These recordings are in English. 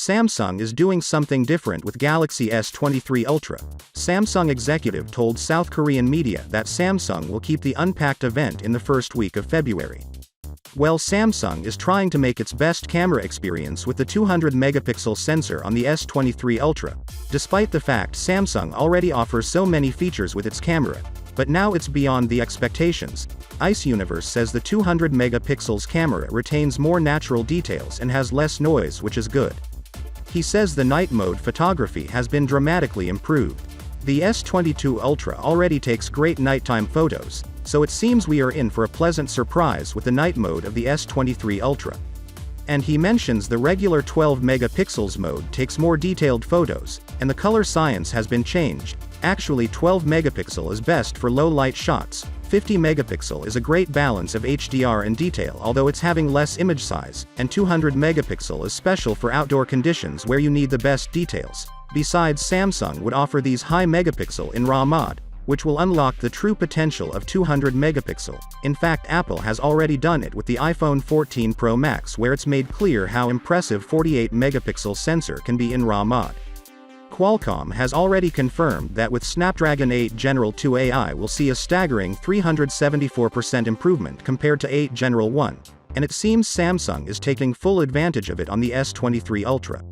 Samsung is doing something different with Galaxy S23 Ultra. Samsung executive told South Korean media that Samsung will keep the Unpacked event in the first week of February. Well, Samsung is trying to make its best camera experience with the 200-megapixel sensor on the S23 Ultra, despite the fact Samsung already offers so many features with its camera. But now it's beyond the expectations. Ice Universe says the 200 megapixels camera retains more natural details and has less noise, which is good. He says the night mode photography has been dramatically improved. The S22 Ultra already takes great nighttime photos, so it seems we are in for a pleasant surprise with the night mode of the S23 Ultra. And he mentions the regular 12 megapixels mode takes more detailed photos, and the color science has been changed. Actually, 12 megapixel is best for low light shots. 50 megapixel is a great balance of HDR and detail, although it's having less image size, and 200 megapixel is special for outdoor conditions where you need the best details. Besides, Samsung would offer these high megapixel in RAW mod, which will unlock the true potential of 200 megapixel. In fact, Apple has already done it with the iPhone 14 Pro Max, where it's made clear how impressive 48 megapixel sensor can be in RAW mod. Qualcomm has already confirmed that with Snapdragon 8 General 2 AI will see a staggering 374% improvement compared to 8 General 1, and it seems Samsung is taking full advantage of it on the S23 Ultra.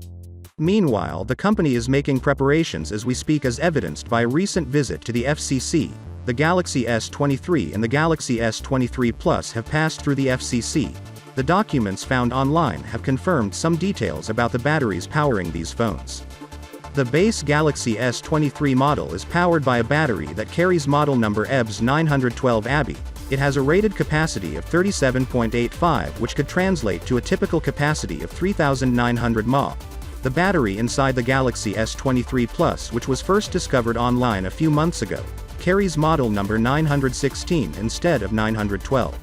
Meanwhile, the company is making preparations as we speak, as evidenced by a recent visit to the FCC. The Galaxy S23 and the Galaxy S23 Plus have passed through the FCC. The documents found online have confirmed some details about the batteries powering these phones. The base Galaxy S23 model is powered by a battery that carries model number EBS 912AB. It has a rated capacity of 37.85, which could translate to a typical capacity of 3,900 mAh. The battery inside the Galaxy S23 Plus, which was first discovered online a few months ago, carries model number 916 instead of 912.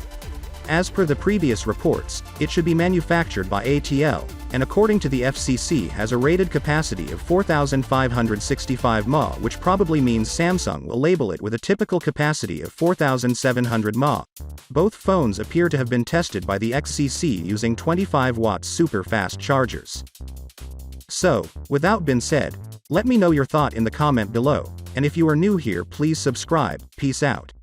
As per the previous reports, it should be manufactured by ATL, and according to the FCC has a rated capacity of 4,565 mAh, which probably means Samsung will label it with a typical capacity of 4,700 mAh. Both phones appear to have been tested by the XCC using 25-watt super fast chargers. So, with that being said, let me know your thought in the comment below, and if you are new here, please subscribe. Peace out.